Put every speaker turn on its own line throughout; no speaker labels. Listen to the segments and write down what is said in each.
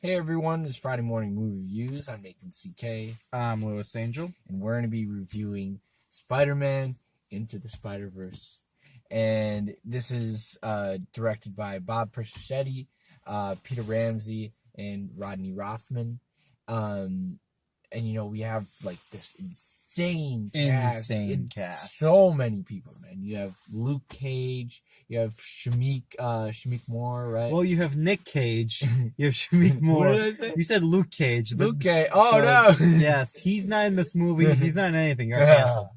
Hey everyone, it's Friday Morning Movie Reviews. I'm Nathan CK.
I'm Lewis Angel.
And we're going to be reviewing Spider-Man Into the Spiderverse. And this is directed by Bob Persichetti, Peter Ramsey, and Rodney Rothman. And we have like this insane cast. So many people, man. You have Luke Cage, you have Shamik Moore, right?
Well, you have Nick Cage, you have Shamik Moore.
What did I say?
You said Luke Cage.
Luke Cage. Oh no.
Yes, he's not in this movie. He's not in anything. You're canceled.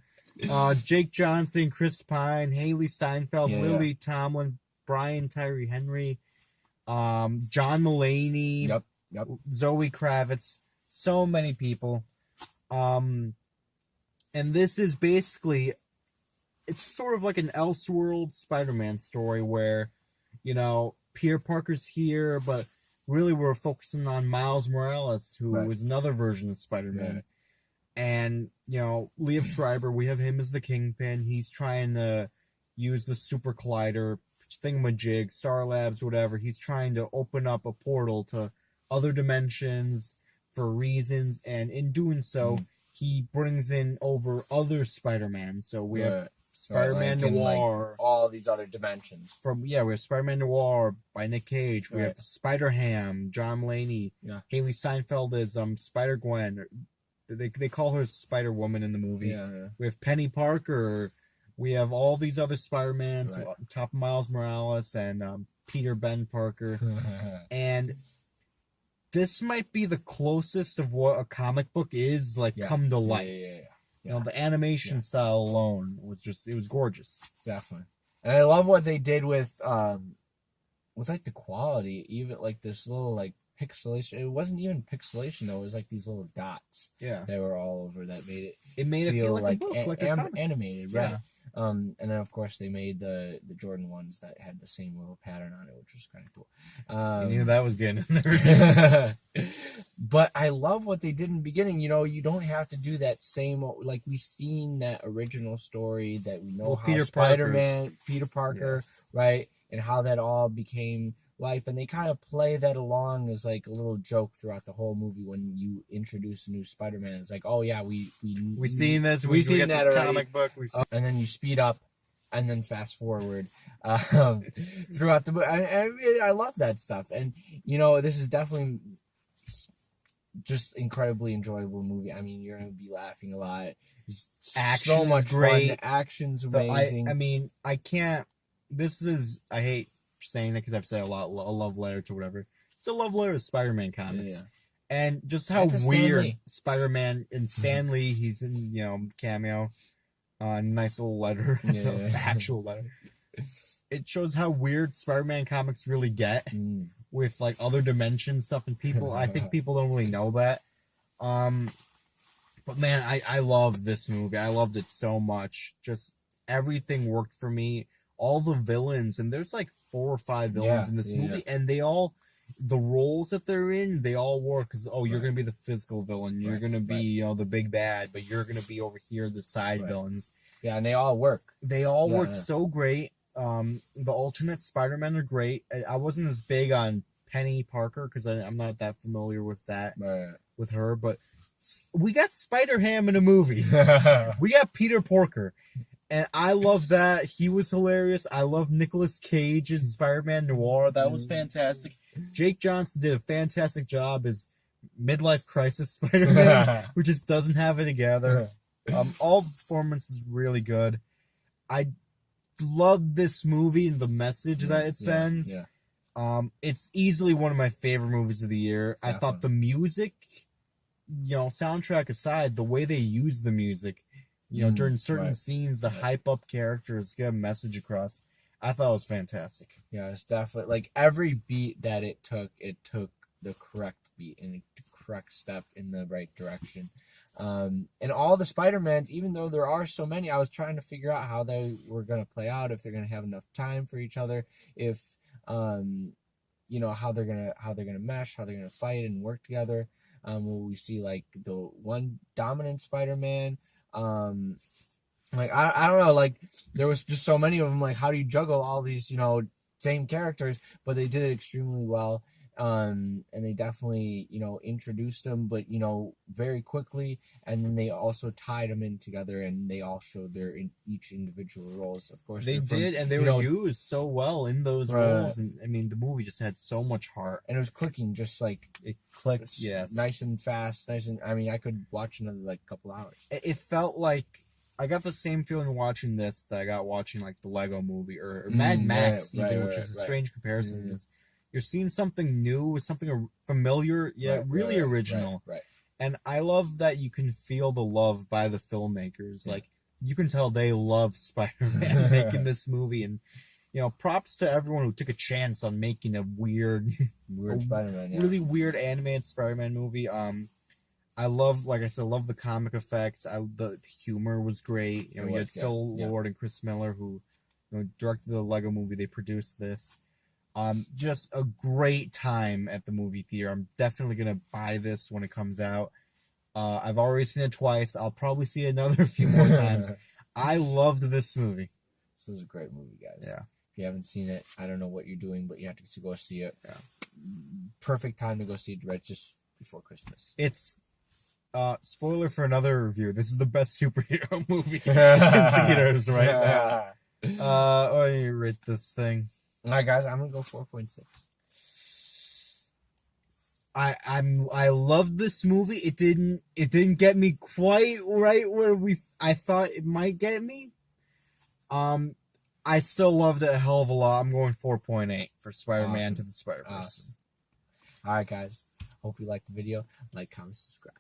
Jake Johnson, Chris Pine, Haley Steinfeld, Lily Tomlin, Brian Tyree Henry, John Mulaney,
Yep.
Zoe Kravitz. So many people. And this is basically, it's sort of like an Elseworld Spider-Man story where, Peter Parker's here, but really we're focusing on Miles Morales, who is another version of Spider-Man. Yeah. And, Liev Schreiber, we have him as the Kingpin. He's trying to use the Super Collider thingamajig, Star Labs, whatever. He's trying to open up a portal to other dimensions for reasons, and in doing so, he brings in over other Spider-Man. So we have Spider-Man Noir,
all these other dimensions.
We have Spider-Man Noir by Nick Cage. We have Spider-Ham, John Mulaney. Yeah. Haley Steinfeld is Spider-Gwen. They call her Spider-Woman in the movie. Yeah. We have Penny Parker. We have all these other Spider-Mans, on top of Miles Morales and Peter Ben Parker. And this might be the closest of what a comic book is, come to life. Yeah. The animation style alone was it was gorgeous.
Definitely. And I love what they did with the quality, even this little pixelation. It wasn't even pixelation though, it was these little dots.
Yeah.
That were all over that made it
feel like a book,
animated, right?
Yeah.
And then of course they made the Jordan ones that had the same little pattern on it, which was kind of cool.
You knew that was getting in there.
But I love what they did in the beginning. You don't have to do that same, we've seen that original story that we know how Spider-Man, Peter Parker, right? And how that all became life, and they kind of play that along as a little joke throughout the whole movie when you introduce a new Spider-Man. It's oh yeah, we've
seen this, we've seen that this comic book,
and then you speed up and then fast forward throughout the movie. I love that stuff, and this is definitely just incredibly enjoyable movie. I mean, you're gonna be laughing a lot.
Action
so much
great.
Fun. The action's amazing.
I hate saying it because I've said a love letter to whatever. It's a love letter to Spider-Man comics. Yeah. And just how weird Spider-Man and Stan Lee, he's in, cameo. Nice little letter. Yeah. Actual letter. It shows how weird Spider-Man comics really get with other dimension stuff and people. I think people don't really know that. But man, I loved this movie. I loved it so much. Just everything worked for me. All the villains, and there's 4 or 5 villains in this movie, and they all, the roles that they're in, they all work because you're gonna be the physical villain, you're gonna be the big bad, but you're gonna be over here the side villains.
Yeah, and they all work.
They all work so great. The alternate Spider-Man are great. I wasn't as big on Penny Parker because I'm not that familiar with that with her, but we got Spider-Ham in a movie. We got Peter Parker. And I love that. He was hilarious. I love Nicolas Cage as Spider-Man Noir. That was fantastic. Jake Johnson did a fantastic job as midlife crisis Spider-Man, who just doesn't have it together. All the performances really good. I love this movie and the message that it sends. It's easily one of my favorite movies of the year. I thought the music, soundtrack aside, the way they use the music, during certain scenes, the hype up characters, get a message across. I thought it was fantastic.
Yeah, it's definitely every beat that it took the correct beat and the correct step in the right direction. And all the Spider-Mans, even though there are so many, I was trying to figure out how they were going to play out, if they're going to have enough time for each other, if how they're gonna mesh, how they're gonna fight and work together. Will we see the one dominant Spider-Man? I don't know, there was just so many of them, how do you juggle all these, same characters, but they did it extremely well. and they definitely, you know, introduced them, but, you know, very quickly, and then they also tied them in together, and they all showed their each individual roles. Of course,
they did, and they were used so well in those roles, and I mean, the movie just had so much heart,
and it was clicking, just like
it clicked, yes,
nice and fast, nice and. I mean, I could watch another like couple hours.
It felt like I got the same feeling watching this that I got watching like the Lego Movie or Mad Max, which is a strange comparison. Because you're seeing something new, something familiar, really original.
Right.
And I love that you can feel the love by the filmmakers. Like, you can tell they love Spider-Man making this movie. And, you know, props to everyone who took a chance on making a weird Spider-Man, really weird animated Spider-Man movie. I love, like I said, love the comic effects. The humor was great. You know, you had Phil Lord and Chris Miller, who, you know, directed the Lego Movie. They produced this. Just a great time at the movie theater. I'm definitely gonna buy this when it comes out. I've already seen it twice. I'll probably see it another few more times. I loved this movie.
This is a great movie, guys.
Yeah.
If you haven't seen it, I don't know what you're doing, but you have to go see it.
Yeah.
Perfect time to go see it right just before Christmas.
It's spoiler for another review. This is the best superhero movie in theaters right now. What do you rate this thing?
All right, guys, I'm gonna go 4.6.
I loved this movie. It didn't get me quite right where I thought it might get me. I still loved it a hell of a lot. I'm going 4.8 for Spider-Man to the Spider-Verse.
Awesome. All right, guys. Hope you liked the video. Like, comment, subscribe.